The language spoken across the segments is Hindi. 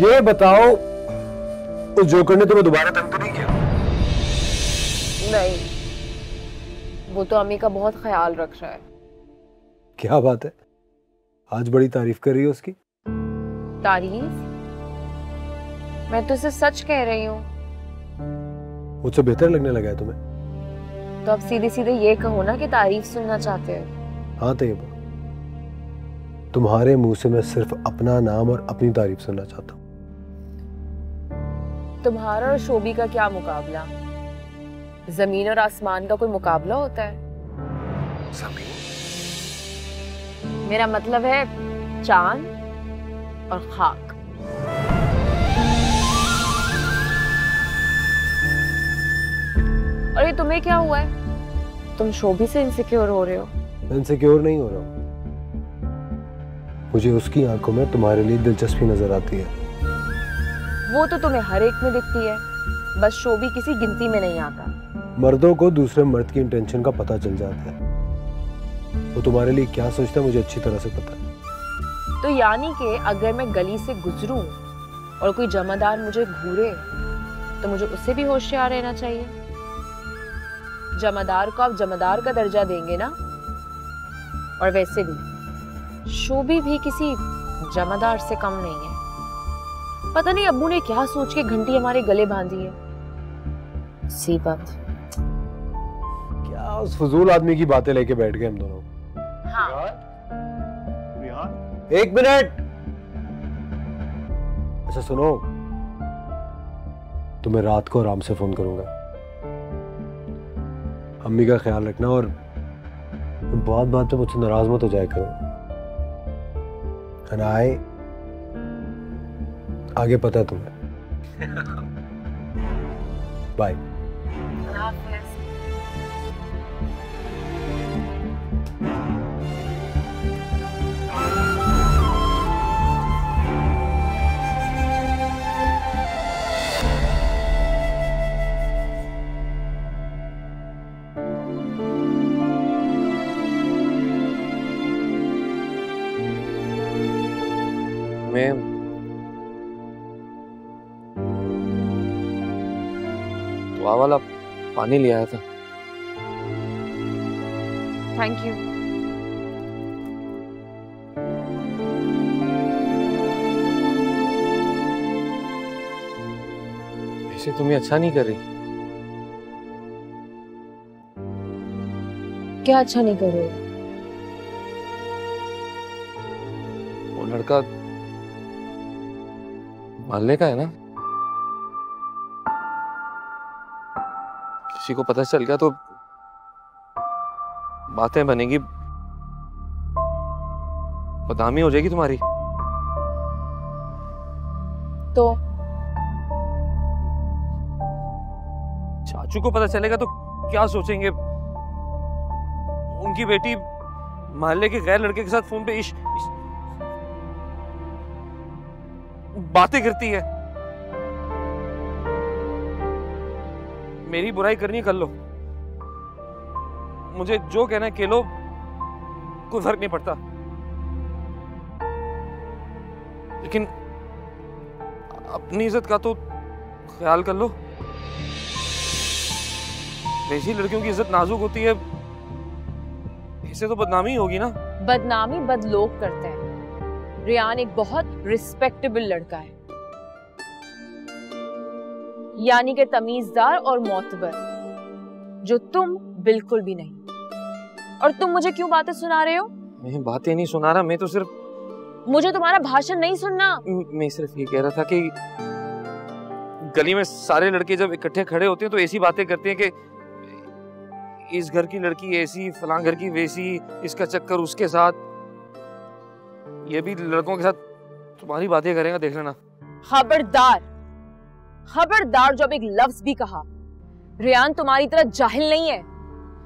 ये बताओ, उस जोकर ने तुम्हें दोबारा तंग तो नहीं किया? नहीं, वो तो अम्मी का बहुत ख्याल रख रहा है। क्या बात है, आज बड़ी तारीफ कर रही हो उसकी। तारीफ? मैं तो इसे सच कह रही हूँ। मुझसे बेहतर लगने लगा है तुम्हें? तो अब सीधे सीधे ये कहो ना कि तारीफ सुनना चाहते हो। हाँ तैयबा, तुम्हारे मुंह से मैं सिर्फ अपना नाम और अपनी तारीफ सुनना चाहता हूँ। तुम्हारा और शोभी का क्या मुकाबला? जमीन और आसमान का कोई मुकाबला होता है? जमीन? मेरा मतलब है चांद और खाक। और ये तुम्हें क्या हुआ है? तुम शोभी से इनसिक्योर हो रहे हो? मैं इनसिक्योर नहीं हो रहा हूँ, मुझे उसकी आंखों में तुम्हारे लिए दिलचस्पी नजर आती है। वो तो तुम्हें हर एक में दिखती है, बस शोभी किसी गिनती में नहीं आता। मर्दों को दूसरे मर्द की इंटेंशन का पता चल जाता है। वो तुम्हारे लिए क्या सोचता है मुझे अच्छी तरह से पता है। तो यानी कि अगर मैं गली से गुजरूं और कोई जमादार मुझे घूरे तो मुझे उससे भी होशियार रहना चाहिए। जमादार को आप जमादार का दर्जा देंगे ना। और वैसे भी शोभी भी किसी जमादार से कम नहीं है। पता नहीं अब्बू ने क्या सोच के घंटी हमारे गले बांधी है। सी बात। क्या उस फजूल आदमी की बातें लेके बैठ गए हम दोनों। हाँ। एक मिनट। अच्छा सुनो, तुम्हें रात को आराम से फोन करूंगा। अम्मी का ख्याल रखना और बात बात पे मुझसे नाराज मत हो जाया करो। अनाए, आगे पता है तुम्हें। बाय। मैं दुआ वाला पानी ले आया था। Thank you. ऐसे तुम्हें अच्छा नहीं कर रही? क्या अच्छा नहीं कर रहे हो? वो लड़का मालने का है ना? किसी को पता चल गया तो बातें बनेगी, बदनामी हो जाएगी तुम्हारी। तो चाचू को पता चलेगा तो क्या सोचेंगे? उनकी बेटी मोहल्ले के गैर लड़के के साथ फोन पे बातें करती है। मेरी बुराई करनी कर लो, मुझे जो कहना है कह लो, कोई फर्क नहीं पड़ता। लेकिन अपनी इज्जत का तो ख्याल कर लो। वैसी लड़कियों की इज्जत नाजुक होती है, इससे तो बदनामी होगी ना। बदनामी बद लोग करते हैं। रियान एक बहुत रिस्पेक्टेबल लड़का है, यानी कि तमीजदार और मोतबर, जो तुम बिल्कुल भी नहीं। और तुम मुझे क्यों बातें सुना रहे हो? मैं बातें नहीं सुना रहा, मैं तो सिर्फ, मुझे तुम्हारा भाषण नहीं सुनना। मैं सिर्फ ये कह रहा था कि गली में सारे लड़के जब इकट्ठे खड़े होते हैं तो ऐसी बातें करते हैं कि इस घर की लड़की ऐसी, फलां घर की वैसी, इसका चक्कर उसके साथ। ये भी लड़कों के साथ तुम्हारी बातें करेगा, देख लेना। खबरदार, खबरदार, जो अब एक लफ्ज भी कहा। रियान तुम्हारी तरह जाहिल नहीं है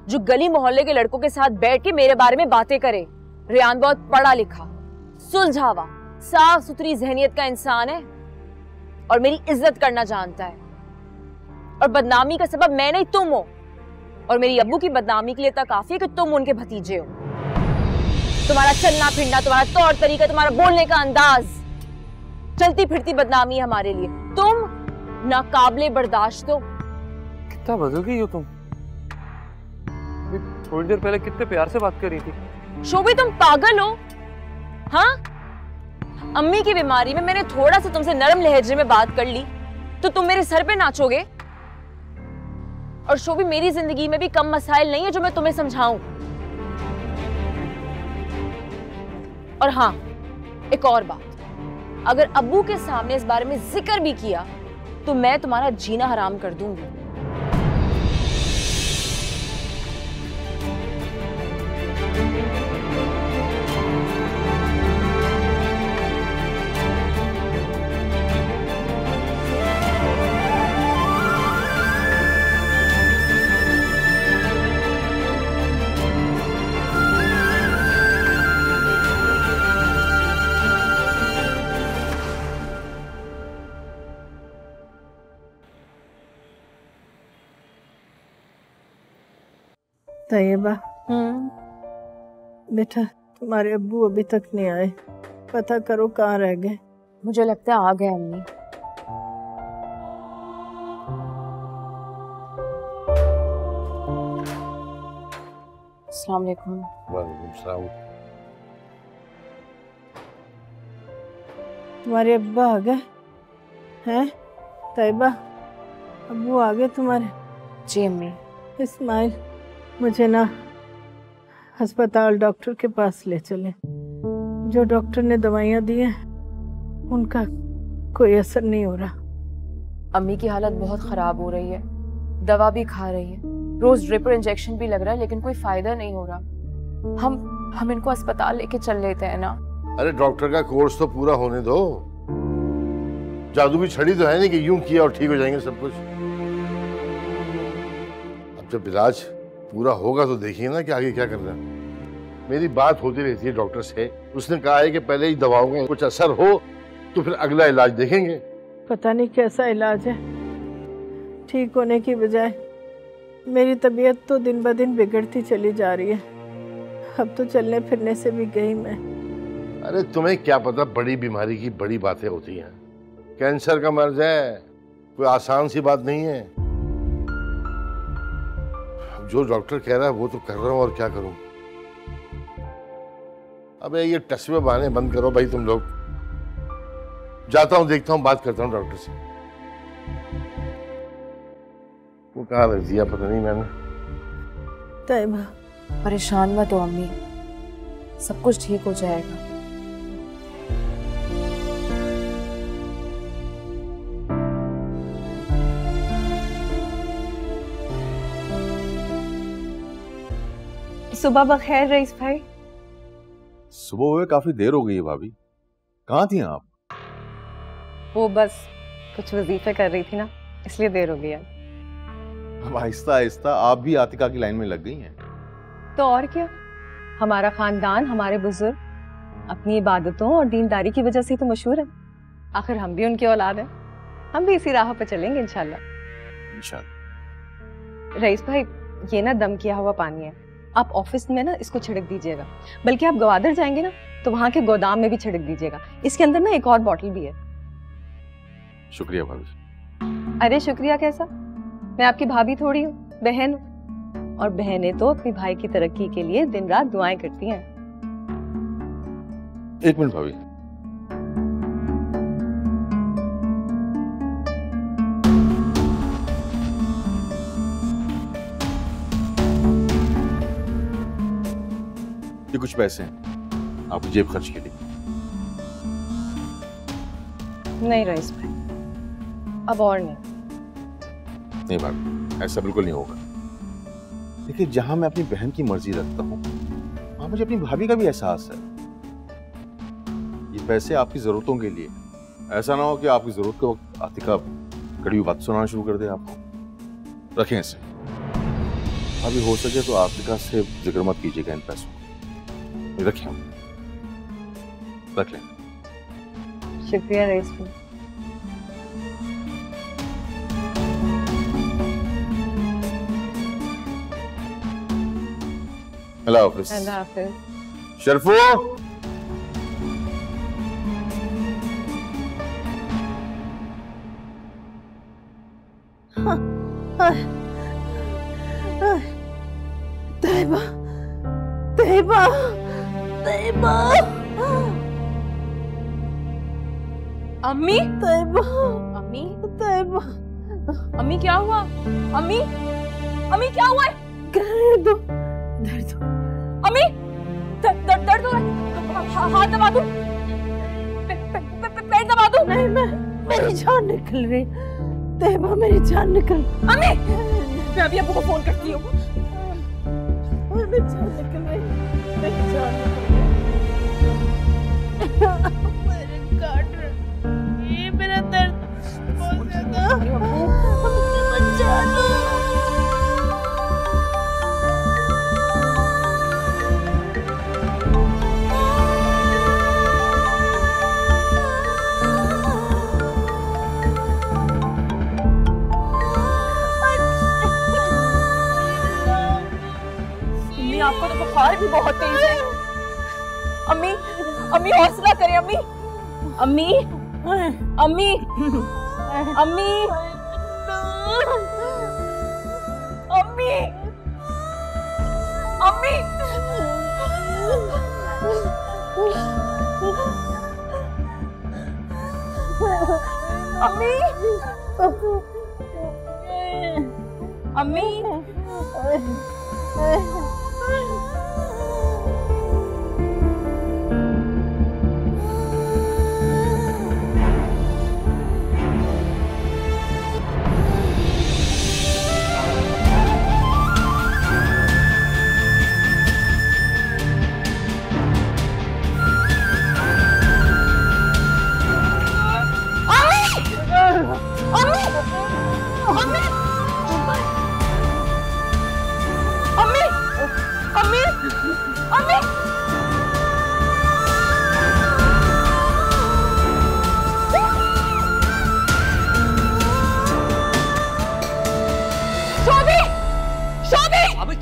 जो गली मोहल्ले के लड़कों के साथ बैठ के मेरे बारे में बातें करे। रियान बहुत पढ़ा लिखा, सुलझावा, साफ सुथरी जहनियत का इंसान है और मेरी इज्जत करना जानता है। और बदनामी का सबब मैं नहीं, तुम हो। और मेरी अब्बू की बदनामी के लिए तक काफी है कि तुम उनके भतीजे हो। तुम्हारा चलना फिरना, तुम्हारा तौर तरीका, तुम्हारा बोलने का अंदाज, चलती फिरती बदनामी है हमारे लिए। तुम नाकाबिले बर्दाश्त हो। कितना बदल गई हो तुम। थोड़ी देर पहले कितने प्यार से बात कर रही थी। शोभी तुम पागल हो? हाँ, अम्मी की बीमारी में मैंने थोड़ा सा तुमसे नरम लहजे में बात कर ली तो तुम मेरे सर पे नाचोगे? और शोभी, मेरी जिंदगी में भी कम मसाइल नहीं है जो मैं तुम्हें समझाऊं। और हाँ, एक और बात, अगर अब्बू के सामने इस बारे में जिक्र भी किया तो मैं तुम्हारा जीना हराम कर दूंगी। तैयबा, बेटा तुम्हारे अब्बू अभी तक नहीं आए, पता करो कहाँ रह गए। मुझे लगता है आ गए अम्मी। अस्सलाम वालेकुम। वालेकुम सलाम। तुम्हारे अब्बा आ गए हैं? तैयबा, अब्बू आ गए तुम्हारे? जी अम्मी। इस्माइल, मुझे ना अस्पताल डॉक्टर के पास ले चले। जो डॉक्टर ने दवाइयाँ दी हैं उनका कोई असर नहीं हो रहा। अम्मी की हालत बहुत खराब हो रही है, दवा भी खा रही है, रोज ड्रिप और इंजेक्शन भी लग रहा है, लेकिन कोई फायदा नहीं हो रहा। हम इनको अस्पताल लेके चल लेते हैं ना। अरे डॉक्टर का कोर्स तो पूरा होने दो। जादू की छड़ी तो है नहीं कि यूं किया और ठीक हो जाएंगे सब कुछ। अब जब इलाज पूरा होगा तो देखिए ना कि आगे क्या करना है। मेरी बात होती रहती है डॉक्टर से, उसने कहा है कि पहले ही दवाओं का कुछ असर हो तो फिर अगला इलाज देखेंगे। पता नहीं कैसा इलाज है, ठीक होने की बजाय मेरी तबीयत तो दिन ब दिन बिगड़ती चली जा रही है। अब तो चलने फिरने से भी गई मैं। अरे तुम्हें क्या पता, बड़ी बीमारी की बड़ी बातें होती हैं। कैंसर का मर्ज है, कोई आसान सी बात नहीं है। जो डॉक्टर कह रहा है वो तो कर रहा हूं, और क्या करूं। अबे ये टस्बे बहाने बंद करो भाई तुम लोग। जाता हूं, देखता हूं, बात करता हूं डॉक्टर से। वो कहाँ रख दिया पता नहीं मैंने। तैयबा, परेशान मत हो अम्मी, सब कुछ ठीक हो जाएगा। सुबह बखैर रईस भाई। सुबह हुए काफी देर हो गई है भाभी, कहाँ थी आप? वो बस कुछ वजीफे कर रही थी ना, इसलिए देर हो गई है। अब आहिस्ता आहिस्ता आप भी आतिका की लाइन में लग गई हैं। तो और क्या, हमारा खानदान, हमारे बुजुर्ग अपनी इबादतों और दीनदारी की वजह से तो मशहूर है। आखिर हम भी उनकी औलाद हैं, हम भी इसी राह पर चलेंगे इंशाल्लाह। इंशाल्लाह। रईस भाई, ये ना दम किया हुआ पानी है, आप ऑफिस में ना इसको छिड़क दीजिएगा। बल्कि आप गवादर जाएंगे ना तो वहां के गोदाम में भी छिड़क दीजिएगा। इसके अंदर ना एक और बॉटल भी है। शुक्रिया भाभी। अरे शुक्रिया कैसा, मैं आपकी भाभी थोड़ी हूँ, बहन हूँ। और बहनें तो अपने भाई की तरक्की के लिए दिन रात दुआएं करती हैं। एक मिनट भाभी। ये कुछ पैसे हैं आपकी जेब खर्च के लिए। नहीं रईस भाई, अब और नहीं। नहीं भाभी, ऐसा बिल्कुल नहीं होगा। देखिए, जहां मैं अपनी बहन की मर्जी रखता हूँ वहां मुझे अपनी भाभी का भी एहसास है। ये पैसे आपकी जरूरतों के लिए, ऐसा ना हो कि आपकी जरूरत के वक्त आतिका कड़ी हुई बात सुनाना शुरू कर दे आपको। रखें इसे। अभी हो सके तो आतिका से जिक्र मत कीजिएगा इन पैसों। रखें, रख लें। शुक्रिया रईस भाई। अल्लाह हाफिज। अल्लाह हाफिज। शर्फू, तैयबा, तैयबा, तैयबा, अम्मी, तैयबा, अम्मी, तैयबा, अम्मी क्या हुआ? अम्मी, अम्मी क्या हुआ है? दर्द, दर्द, अम्मी, दर्द हो रहा है। हाथ दबा दूं? पेट दबा दूं? नहीं, मेरी जान निकल रही। तैयबा, मेरी जान निकल। अम्मी, मैं अभी अब्बू को फोन करती हूँ। मेरी जान निकल रही, मेरी जान निकल रही। मेरे काट रहे, ये मेरा दर्द बहुत ज्यादा। मुझे बचा लो। आपको तो बुखार भी बहुत तेज है। अम्मी, अम्मी हौसला करें अम्मी। अम्मी, अम्मी, अम्मी, अम्मी, अम्मी, अम्मी, अम्मी,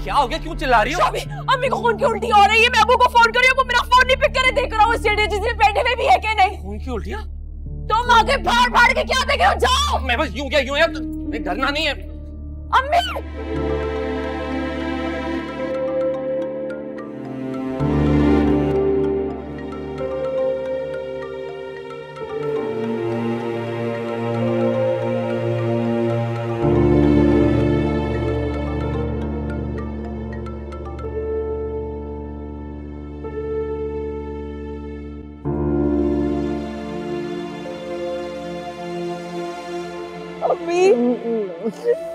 क्या हो गया? क्यों चिल्ला रही हो? अम्मी को खून की उल्टी हो रही है। मैं अब्बू को फोन कर रही हूँ, वो मेरा फोन नहीं पिक करे। देख रहा हूँ स्टेटस पेट में भी है कि नहीं। खून की उल्टियाँ? तुम आगे फाड़ फाड़ के क्या देख रहे हो? जाओ। मैं बस यूं क्या यूं यार, डरना नहीं है। अम्मी,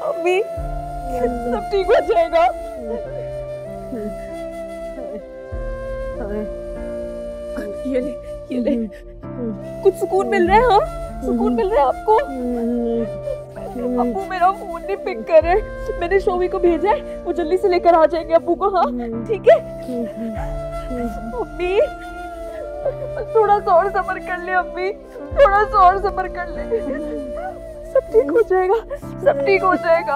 अम्मी, सब ठीक हो जाएगा। ये ले, कुछ सुकून मिल रहा है? हाँ, सुकून मिल रहा है आपको? अब्बू मेरा फोन नहीं पिक कर रहे। मैंने शोभी को भेजा है, वो जल्दी से लेकर आ जाएंगे अब्बू को। हाँ ठीक है। अम्मी, थोड़ा सा और सब्र कर ले अम्मी, थोड़ा सा और सब्र कर ले। सब ठीक हो जाएगा, सब ठीक हो जाएगा।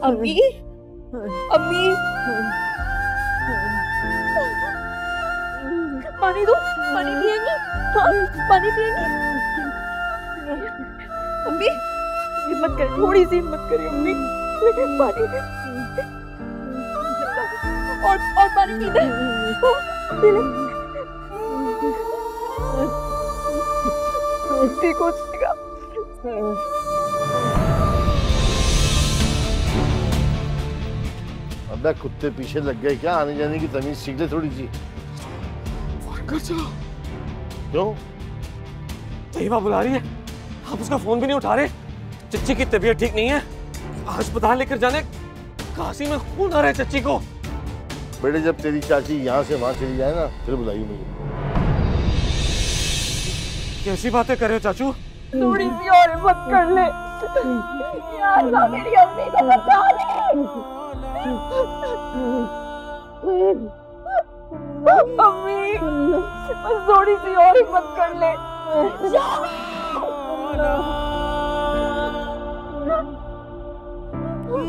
अम्मी, अम्मी, पानी दो, पानी पिएंगी? हाँ, पानी पिएंगी? अम्मी, हिम्मत करें, थोड़ी सी हिम्मत करें अम्मी। पानी और पानी पी दे। ठीक हो जाएगा। अबे कुत्ते पीछे लग गए क्या? आने जाने की तमीज सीख ले थोड़ी सी। घर चलो। क्यों? तैयबा बुला रही है, आप उसका फोन भी नहीं उठा रहे। चच्ची की तबीयत ठीक नहीं है, अस्पताल लेकर जाने। काशी में खून आ रहा है चच्ची को। बेटे, जब तेरी चाची यहाँ से वहां चली जाए ना, फिर बुलाइए मुझे। कैसी बातें कर रहे हो चाचू? थोड़ी सी और हिम्मत कर ले यार, मेरी अम्मी को बचा ले। अम्मी, बस थोड़ी सी और हिम्मत कर ले।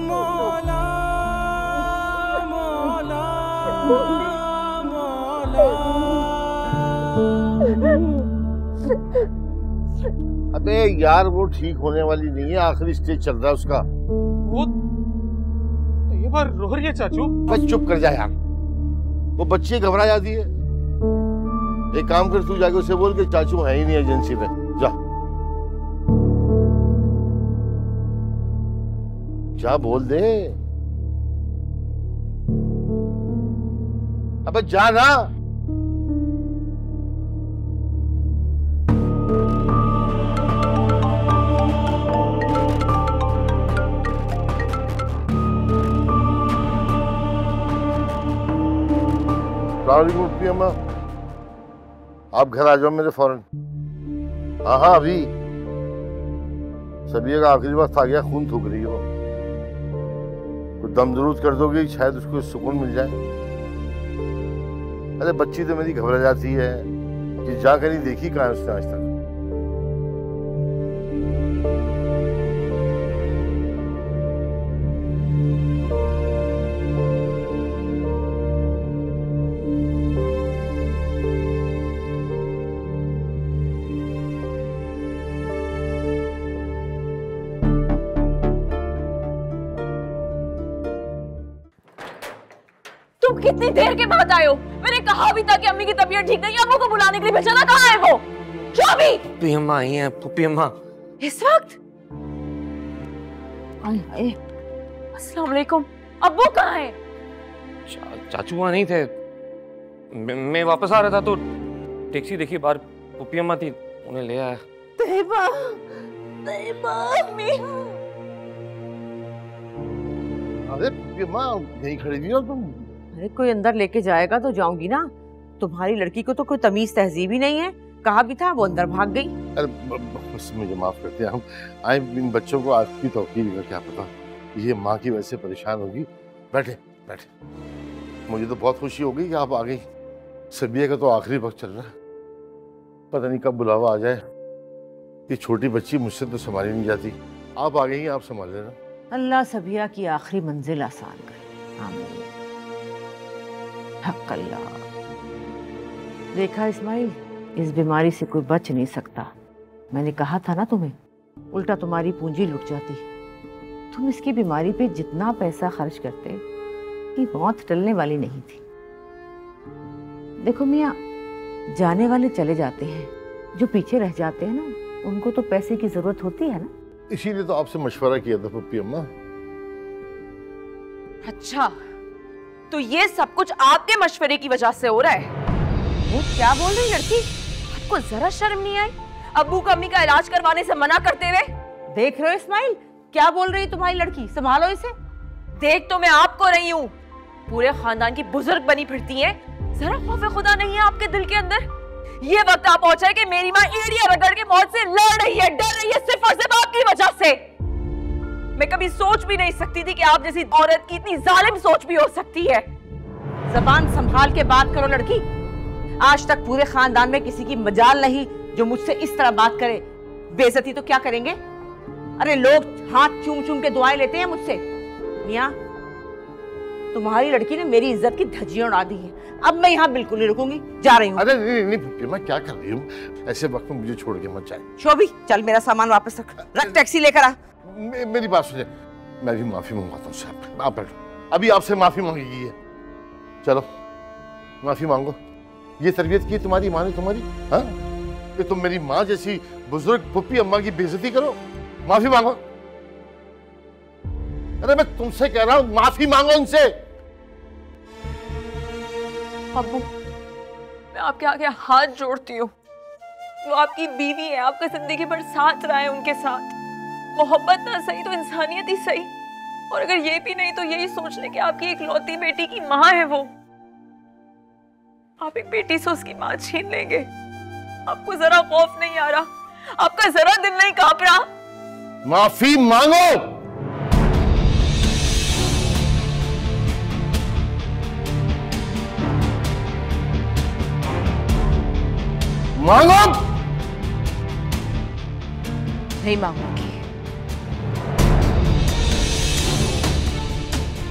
मौला मौला मौला अबे यार वो ठीक होने वाली नहीं है, आखिरी स्टेज चल रहा है उसका। वो ये बार रो रही है चाचू। बस चुप कर जा यार, वो बच्ची घबरा जाती है। एक काम कर, तू जाके उसे बोल के चाचू है ही नहीं एजेंसी में, जा जा बोल दे। अबे जा ना। मुफ्ती अम्मा, आप घर आ जाओ मेरे फौरन। हाँ हाँ अभी। सबिया का आखिरी वक्त आ गया, खून थूक रही हो, तो दम दरूद कर दोगे, शायद उसको सुकून मिल जाए। अरे बच्ची तो मेरी घबरा जाती है कि जाकर नहीं देखी कहाँ उसने आज तक। तुम कितनी देर के बाद आए हो? मैंने कहा भी था कि अम्मी की तबीयत ठीक नहीं है, अम्मू को बुलाने के लिए भेजा ना। कहाँ है वो? क्यों भी? पुप्पी अम्मा आई हैं, पुप्पी अम्मा। इस वक्त? अस्सलाम वालेकुम। अब्बू कहाँ है? चाचू वहाँ नहीं थे। मैं वापस आ रहा था तो टैक्सी देखी बाहर, पुप्पी अम्मा थी, उन्हें ले आया। तैयबा, तैयबा अम्मी। अरे पुप्पी अम्मा यहीं खड़ी हुई हो तुम? अरे कोई अंदर लेके जाएगा तो जाऊंगी ना। तुम्हारी लड़की को तो कोई तमीज तहजीब ही नहीं है। कहा भी था वो अंदर भाग गई। अरे मुझे माफ करते हैं, हम आए इन बच्चों को आपकी तौकीर का क्या पता, ये माँ की वजह से परेशान होगी। बैठे बैठे। मुझे तो बहुत खुशी हो गई कि आप आ गई। सबिया का तो आखिरी वक्त चल रहा है, पता नहीं कब बुलावा आ जाए। ये छोटी बच्ची मुझसे तो संभाली नहीं जाती। आप आ गई, आप संभाल लेना। अल्लाह सबिया की आखिरी मंजिल आसान करे, आमीन। हक अल्लाह। देखा इस्माइल, इस बीमारी से कोई बच नहीं सकता। मैंने कहा था ना तुम्हें, उल्टा तुम्हारी पूंजी लुट जाती। तुम इसकी बीमारी पे जितना पैसा खर्च करते, कि मौत टलने वाली नहीं थी। देखो मियाँ, जाने वाले चले जाते हैं, जो पीछे रह जाते हैं ना, उनको तो पैसे की जरूरत होती है ना। इसीलिए तो आपसे मशवरा किया था पुप्पी अम्मा। अच्छा, तो ये सब कुछ आपके मशवरे की वजह से हो रहा है? वो क्या बोल रही लड़की? आपको जरा शर्म नहीं आई अब्बू को अम्मी का इलाज करवाने से मना करते हुए? देख रहे हो इस्माइल, क्या बोल रही है तुम्हारी लड़की? संभालो इसे। देख तो मैं आपको रही हूँ, पूरे खानदान की बुजुर्ग बनी फिरती हैं। जरा खौफ खुदा नहीं है आपके दिल के अंदर? ये वक्त आ पहुंचा है कि मेरी माँ एड़ियां रगड़ के मौत से लड़ रही है, डर रही है, सिर्फ और सिर्फ आपकी वजह से। मैं कभी सोच भी नहीं सकती थी कि आप जैसी औरत की इतनी जालिम सोच भी हो सकती है। जबान संभाल के बात करो लड़की। आज तक पूरे खानदान में किसी की मजाल नहीं जो मुझसे इस तरह बात करे। बेइज्जती तो क्या करेंगे? अरे लोग हाथ चूम चूम के दुआएं लेते हैं मुझसे। मियां, तुम्हारी लड़की ने मेरी इज्जत की धज्जियां उड़ा दी है। अब मैं यहाँ बिल्कुल नहीं रुकूंगी, जा रही हूँ। अरे नहीं नहीं पुप्पी, मैं क्या कर रही हूँ? ऐसे वक्त में मुझे छोड़ के मत जाए। शोभी, चल मेरा सामान वापस रख टैक्सी लेकर आ। मेरी बात सुनिए, मैं भी माफी मंगवाता हूँ साहब। आप बैठो, अभी आपसे माफी मांगेगी है। चलो माफी मांगो। ये तरबियत की तुम्हारी माँ ने तुम्हारी, हाँ? कि तुम मेरी माँ जैसी बुजुर्ग पुप्पी अम्मा की बेइज्जती करो? माफी मांगो। अरे मैं तुमसे कह रहा हूँ माफी मांगो उनसे। अब्बू, मैं आपके आगे हाथ जोड़ती हूँ। वो आपकी बीवी है, आपका जिंदगी भर साथ रहा है उनके साथ। मोहब्बत ना सही तो इंसानियत ही सही। और अगर ये भी नहीं तो यही सोच ले कि आपकी इकलौती बेटी की माँ है वो। आप एक बेटी से उसकी माँ छीन लेंगे। आपको जरा खौफ नहीं आ रहा? आपका जरा दिल नहीं कांप रहा? माफी मांगो। मांगो। नहीं मांगूंगी।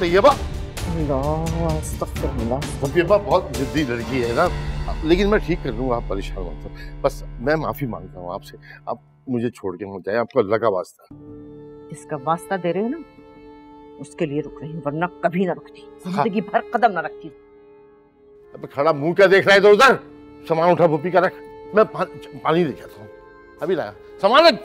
तैयबा, अल्लाह अस्तगफिरुल्लाह। पुप्पी अम्मा बहुत जिद्दी लड़की है ना, लेकिन मैं ठीक कर लूंगा, आप परेशान मत हो। बस मैं माफी मांगता हूँ आपसे, आप मुझे छोड़ के मत जाए, आपको अल्लाह का वास्ता। इसका वास्ता दे रहे हो ना, उसके लिए रुक रही हूँ, वरना कभी ना रुकती, जिंदगी भर कदम ना रखती। अब खड़ा मुंह क्या देख रहा है इधर उधर? सामान उठा भूपी का रख, मैं पानी लेके आता हूँ, अभी लाया सामान रख।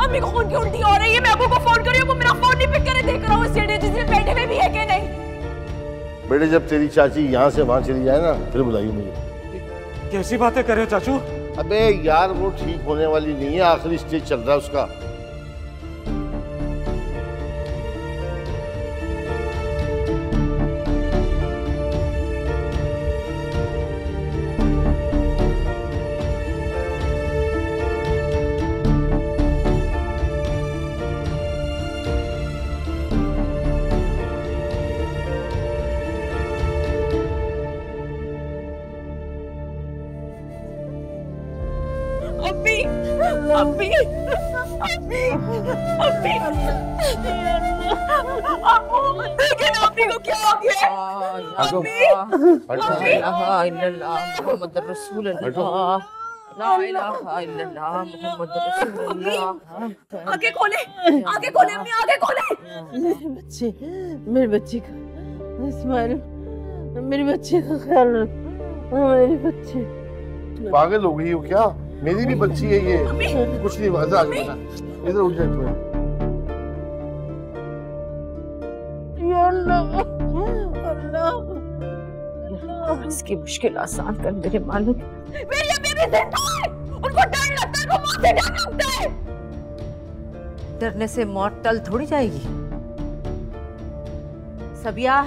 अम्मी को खून की उल्टी हो रही है, मैं अबू को फोन कर रही हूँ, वो मेरा फोन नहीं पिक करे, देख रहा हूँ स्टेडियम जिसमें बैठे हुए भी है कि नहीं। बेटे जब तेरी चाची यहाँ से वहां चली जाए ना, फिर बुलाइए मुझे। कैसी बातें कर रहे हो चाचू? अबे यार वो ठीक होने वाली नहीं है, आखिरी स्टेज चल रहा है उसका। अम्मी अम्मी अम्मी अम्मी देखिए ना अम्मी को क्या हो गया। मोहम्मद रसूल अल्लाह, ला इलाहा इल्लल्लाह मोहम्मद रसूल अल्लाह। आगे खोले अम्मी, आगे खोले। मेरे बच्चे का इस्माइल, मेरे बच्चे का ख्याल रख, मेरे बच्चे। पागल हो गई हो क्या? मेरी भी बच्ची है ये, कुछ नहीं बात। इधर उठ जाए थोड़ा। इसकी मुश्किल आसान कर मेरे मालिक। मेरी अम्मी भी जिंदा है, उनको डर लगता है, उनको मौत से डर लगता है। डरने से मौत टल थोड़ी जाएगी। सबिया,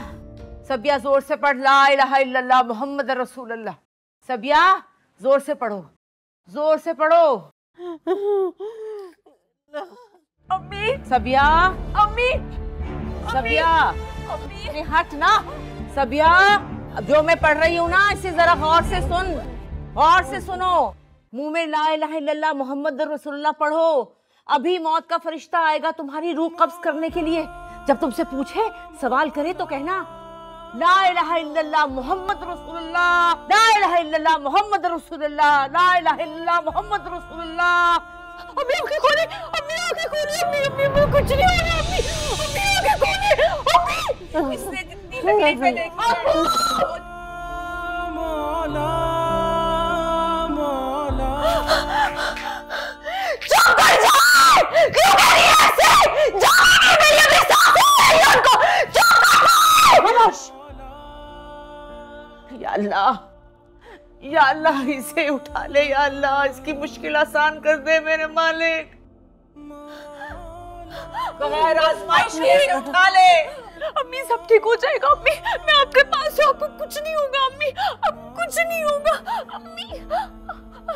सबिया जोर से पढ़ ला इलाहा इल्लल्लाह मोहम्मद रसूल अल्लाह। सबिया जोर से पढ़ो, जोर से पढ़ो। अम्मी, सबिया, अम्मी, सबिया, अम्मी, हट ना। सबिया, जो मैं पढ़ रही हूँ ना, इसे जरा गौर से सुन, गौर से सुनो। मुंह में ला इलाहा इल्लल्लाह मोहम्मद रसूलुल्लाह पढ़ो। अभी मौत का फरिश्ता आएगा तुम्हारी रूह कब्ज करने के लिए। जब तुमसे पूछे, सवाल करे तो कहना ला इलाहा इल्लल्लाह मोहम्मद रसूलुल्लाह, ला इलाहा इल्लल्लाह मोहम्मद रसूलुल्लाह, ला इलाहा इल्लल्लाह मोहम्मद रसूलुल्लाह। अम्मी आंखें खोले, अम्मी आंखें खोले, अम्मी अम्मी कुछ नहीं हो रहा, अम्मी अम्मी आंखें खोले, अम्मी इससे जितनी तकलीफें देखी चुप कर जा, क्यों कर रही है ऐसे? जाने मेरी अभी सांसें नहीं उनको, चुप कर जा। खामोश। या अल्लाह, या अल्लाह इसे उठा ले, या अल्लाह इसकी मुश्किल आसान कर दे मेरे मालिक। बगैर आजमाइश के इसे उठा ले। अम्मी सब ठीक हो जाएगा अम्मी, मैं आपके पास हूँ, आपको कुछ नहीं होगा अम्मी, अब कुछ नहीं होगा अम्मी,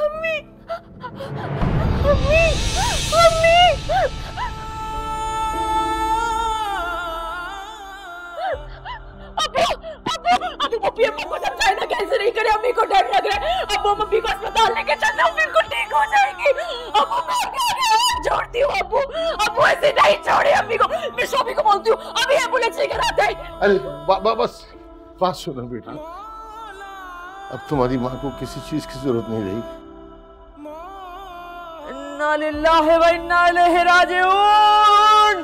अम्मी, अम्मी, अम्मी। अभी पप्पी अम्मी को समझाए ना कैसे नहीं करे, अम्मी को डर लग रहा है। अब मम्मी को अस्पताल लेके चलना, अम्मी को ठीक हो जाएगी। अब मैं छोड़ती हूँ अब्बू ऐसे नहीं छोड़े अम्मी को। मैं शोभी को बोलती हूँ अभी एम्बुलेंस लेकर आते हैं। अरे बस बात सुनो बेटा, अब तुम्हारी माँ को किसी चीज की जरूरत नहीं रही। इन्ना लिल्लाहि व इन्ना इलैहि राजिऊन।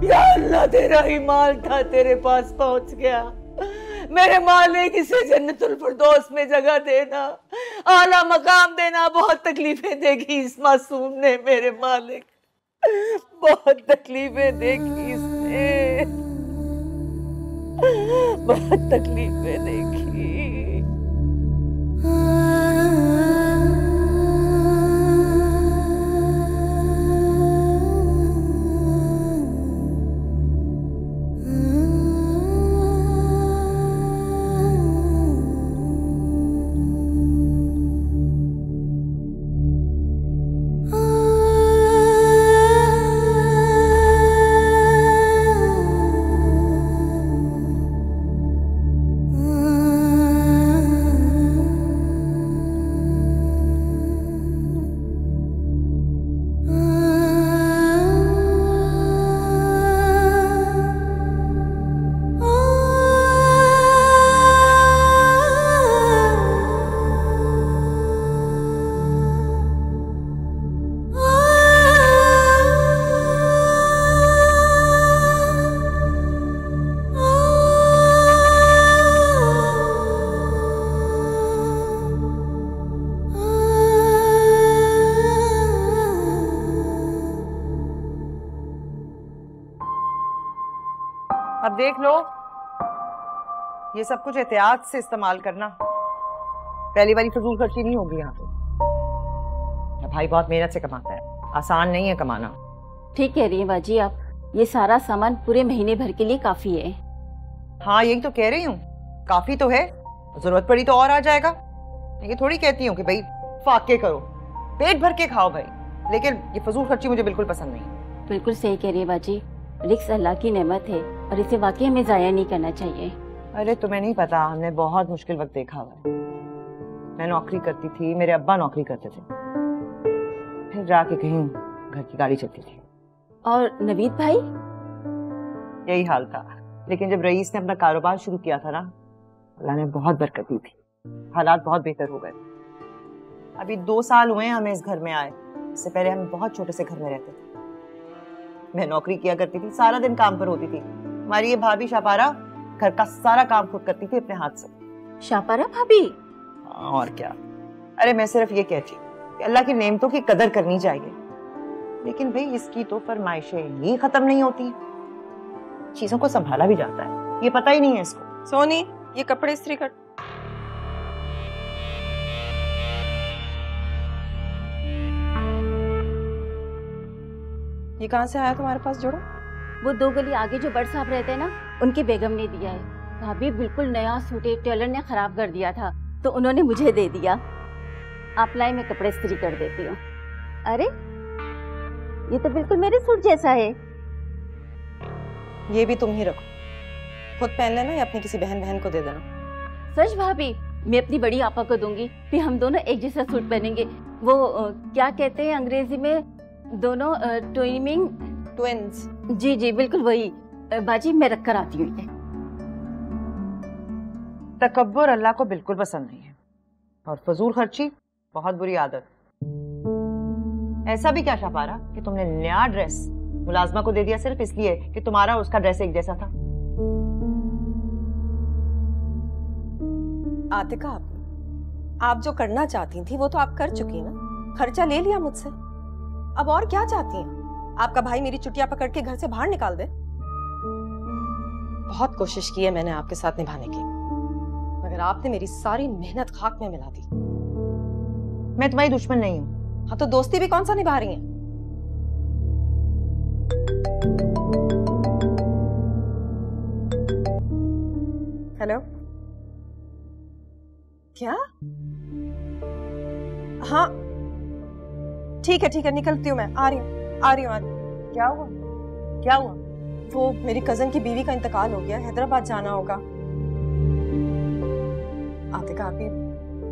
या अल्लाह तेरा ही माल था, तेरे पास पहुंच गया। मेरे मालिक इसे जन्नतुल फिरदौस में जगह देना, आला मकाम देना। बहुत तकलीफें देखी इस मासूम ने मेरे मालिक, बहुत तकलीफें देखी इसने। मैंने बहुत तकलीफें देखी। अब देख लो, ये सब कुछ एहतियात से इस्तेमाल करना, पहली बारी फजूल खर्ची नहीं होगी यहाँ पे। भाई बहुत मेहनत से कमाता है, आसान नहीं है कमाना। ठीक कह रही हैं बाजी आप, ये सारा सामान पूरे महीने भर के लिए काफी है। हाँ यही तो कह रही हूँ, काफी तो है, जरूरत पड़ी तो और आ जाएगा। ये थोड़ी कहती हूँ कि भाई फाके करो, पेट भर के खाओ भाई, लेकिन ये फजूल खर्ची मुझे बिल्कुल पसंद नहीं। बिल्कुल सही कह रही है बाजी, रिस्क अल्लाह की नेमत है और इसे वाकई हमें जाया नहीं करना चाहिए। अरे तुम्हें नहीं पता, हमने बहुत मुश्किल वक्त देखा हुआ है। मैं नौकरी करती थी, मेरे अब्बा नौकरी करते थे, फिर जाके कहीं घर की गाड़ी चलती थी। और नवीद भाई? यही हाल था, लेकिन जब रईस ने अपना कारोबार शुरू किया था ना, अल्लाह ने बहुत बरकत दी थी, हालात बहुत बेहतर हो गए। अभी 2 साल हुए हैं हमें इस घर में आए, इससे पहले हम बहुत छोटे से घर में रहते थे। मैं नौकरी किया करती थी, सारा दिन काम पर होती थी। हमारी ये भाभी शापारा घर का सारा काम खुद करती थी अपने हाथ से। शापारा भाभी? और क्या। अरे मैं सिर्फ ये कहती कि अल्लाह की नेमतों की कदर करनी चाहिए, लेकिन भाई इसकी तो फरमाइशें ही खत्म नहीं होती, चीजों को संभाला भी जाता है, ये पता ही नहीं है इसको। सोनी, ये कपड़े इस्त्री कर। ये कहाँ से आया तुम्हारे पास जोड़ा? वो 2 गली आगे जो बड़ साहब रहते हैं ना, उनकी बेगम ने दिया है। भाभी बिल्कुल नया सूट है, टेलर ने खराब कर दिया था तो उन्होंने मुझे दे दिया। आप लाई, मैं कपड़े इस्त्री कर देती हूँ। अरे ये तो बिल्कुल मेरे सूट जैसा है। ये भी तुम ही रखो, खुद पहन लेना या अपनी किसी बहन को दे देना। सच भाभी, मैं अपनी बड़ी आपा को दूंगी, फिर हम दोनों एक जैसा सूट पहनेंगे। वो क्या कहते हैं अंग्रेजी में, दोनों ट्विंस। जी जी बिल्कुल वही। बाजी मैं रख कर आती हूँ। तकब्बुर अल्लाह को बिल्कुल पसंद नहीं है, और फजूल खर्ची बहुत बुरी आदत। ऐसा भी क्या शापारा कि तुमने नया ड्रेस मुलाजमा को दे दिया सिर्फ इसलिए कि तुम्हारा उसका ड्रेस एक जैसा था? आतिका, आप जो करना चाहती थी वो तो आप कर चुकी ना, खर्चा ले लिया मुझसे, अब और क्या चाहती हैं? आपका भाई मेरी चुटिया पकड़ के घर से बाहर निकाल दे? बहुत कोशिश की है मैंने आपके साथ निभाने की, मगर आपने मेरी सारी मेहनत खाक में मिला दी। मैं तुम्हारी दुश्मन नहीं हूँ। हाँ तो दोस्ती भी कौन सा निभा रही हैं? हेलो, क्या? हाँ ठीक है निकलती हूँ मैं, आ रही हूँ। क्या हुआ? क्या हुआ? वो मेरी कजन की बीवी का इंतकाल हो गया, हैदराबाद जाना होगा। आतिका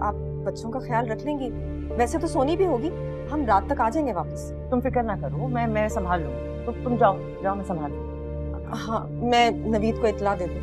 आप बच्चों का ख्याल रख लेंगी? वैसे तो सोनी भी होगी, हम रात तक आ जाएंगे वापस। तुम फिक्र ना करो, मैं संभाल लूंगी। तुम जाओ मैं संभाल लूंगी। हाँ मैं नवीद को इत्तला दे दूँ।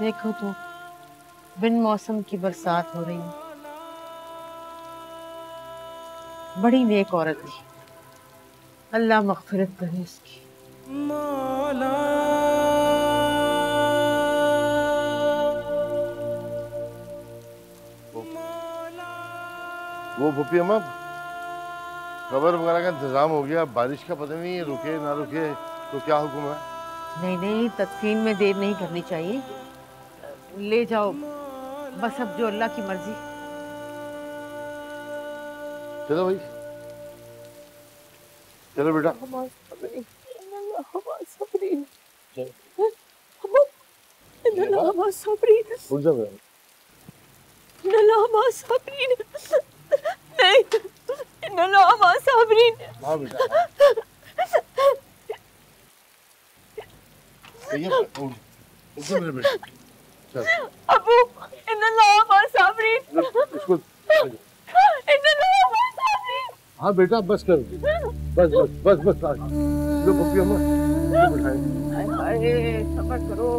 देखो तो बिन मौसम की बरसात हो रही है। बड़ी नेक औरत थी, अल्लाह मग़फ़िरत करे इसकी। वो भूपी अम्मा, कबर वगैरह का इंतजाम हो गया, बारिश का पता नहीं रुके ना रुके, तो क्या हुक्म है? नहीं नहीं, तदफीन में देर नहीं करनी चाहिए, ले जाओ बस, अब जो अल्लाह की मर्जी। चलो भाई, चलो बेटा। उठ जाओ बेटा। हाँ बेटा, उठ जाओ मेरे बेटा। चल अबू, इसको हाँ बेटा, बस कर, बस बस बस बस लो पप्पी अम्मा, अरे सब्र करो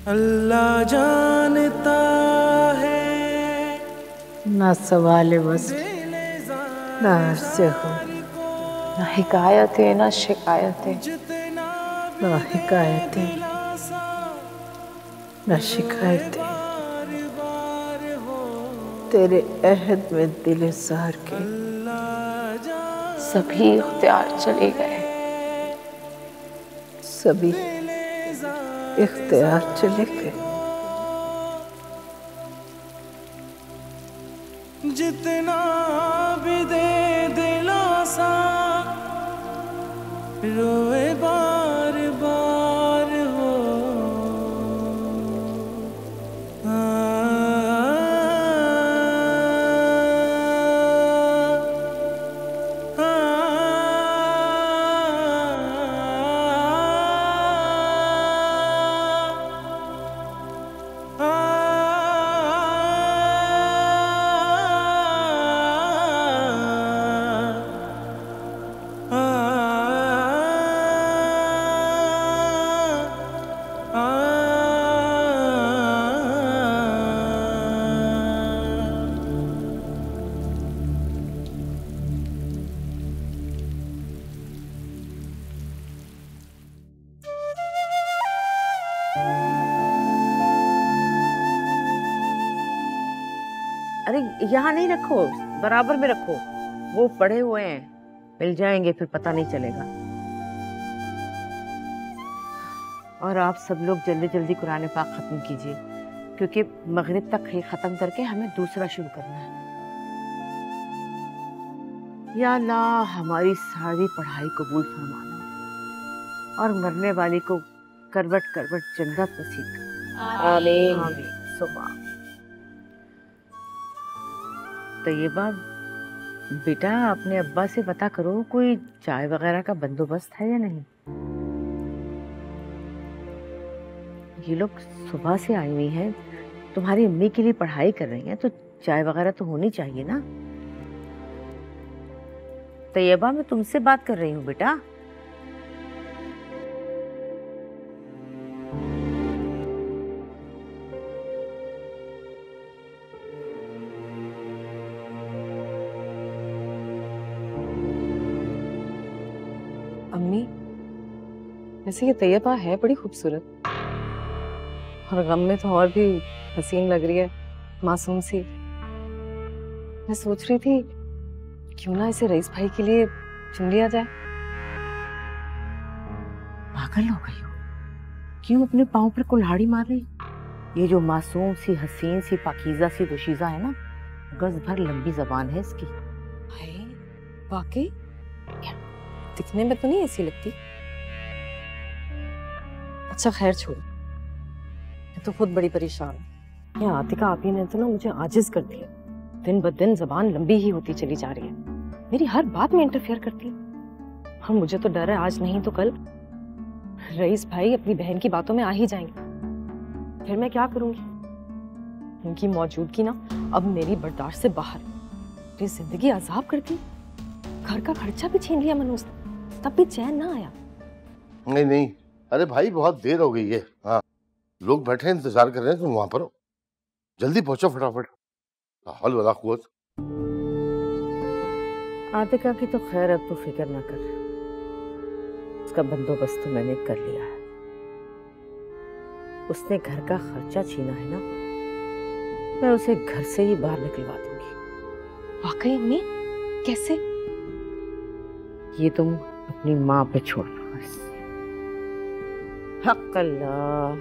अल्लाह जानता है, ना सवाल बस ना से हो, ना हिकायतें ना शिकायतें, ना हिकायतें ना शिकायतें, तेरे अहद में दिल सार के सभी इख्तियार चले गए। सभी इख्तियार चले गए। जितना भी दे दिलासा, रोए बार बार हो। अरे यहाँ नहीं रखो, बराबर में रखो, वो पड़े हुए हैं, मिल जाएंगे फिर पता नहीं चलेगा। और आप सब लोग जल्दी जल्दी कुरान पाक खत्म कीजिए, क्योंकि मगरिब तक ही खत्म करके हमें दूसरा शुरू करना है। या अल्लाह हमारी सारी पढ़ाई कबूल फरमाना और मरने वाली को करवट करवट जन्नत नसीब कर। आमीन। सुभान। तैयबा बेटा, अपने अब्बा से पता करो कोई चाय वगैरह का बंदोबस्त है या नहीं। ये लोग सुबह से आई हुई हैं, तुम्हारी अम्मी के लिए पढ़ाई कर रही हैं, तो चाय वगैरह तो होनी चाहिए ना। तैयबा, मैं तुमसे बात कर रही हूँ बेटा। अम्मी, वैसे ये तैयबा है बड़ी खूबसूरत और गम में तो और भी हसीन लग रही है, मासूम सी। मैं सोच रही थी क्यों ना इसे रईस भाई के लिए चुन लिया जाए। पागल हो गई हो? क्यों अपने पाँव पर कुल्हाड़ी मार रही? ये जो मासूम सी हसीन सी पाकीज़ा सी दोशीज़ा है ना, गज भर लंबी जबान है इसकी। हाय, वाकई दिखने में तो नहीं ऐसी लगती। अच्छा खैर छोड़, मैं तो खुद बड़ी परेशान हूँ। ये आतिका आपी ने तो ना मुझे आजिज कर दिया। दिन ब दिन जबान लंबी ही होती चली जा रही है, मेरी हर बात में इंटरफेयर करती है। और मुझे तो डर है आज नहीं तो कल रईस भाई अपनी बहन की बातों में आ ही जाएंगे। फिर मैं क्या करूंगी? उनकी मौजूदगी ना अब मेरी बर्दाश्त से बाहर। मेरी जिंदगी अजाब करती, घर का खर्चा भी छीन लिया मनोज ने, तब भी चैन ना आया। नहीं नहीं, अरे भाई बहुत देर हो गई है। हाँ, लोग बैठे इंतजार कर रहे हैं, तुम वहां पर हो, जल्दी पहुंचो फटाफट। हौल वला कुव्वत। आतिका की तो खैर अब तो फिक्र ना कर, उसका बंदोबस्त तो मैंने कर लिया है। उसने घर का खर्चा छीना है ना, मैं उसे घर से ही बाहर निकलवा दूंगी। वाकई अम्मी? कैसे? ये तुम अपनी माँ पे छोड़ दो बस। हक अल्लाह।